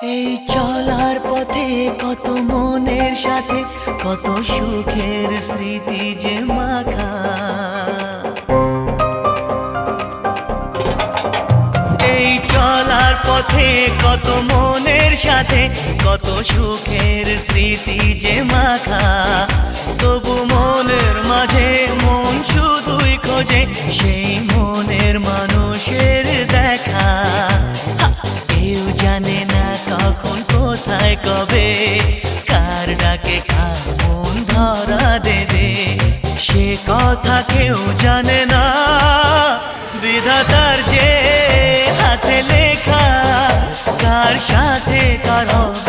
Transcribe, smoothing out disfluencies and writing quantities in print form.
এই চলার পথে কত মনের সাথে কত সুখের স্মৃতি যে মাখা। এই চলার পথে কত মনের সাথে কত সুখের স্মৃতি যে মাখা। তবু মনের মাঝে মন শুধুই খোঁজে সেই মনের মানুষের দেখা। কেউ জানে না কখন কোথায় কবে কার ডাকে কার মন ধরা দেবে, সে কথা কেউ জানে না। বিধাতার যে হাতে লেখা কার সাথে কার হবে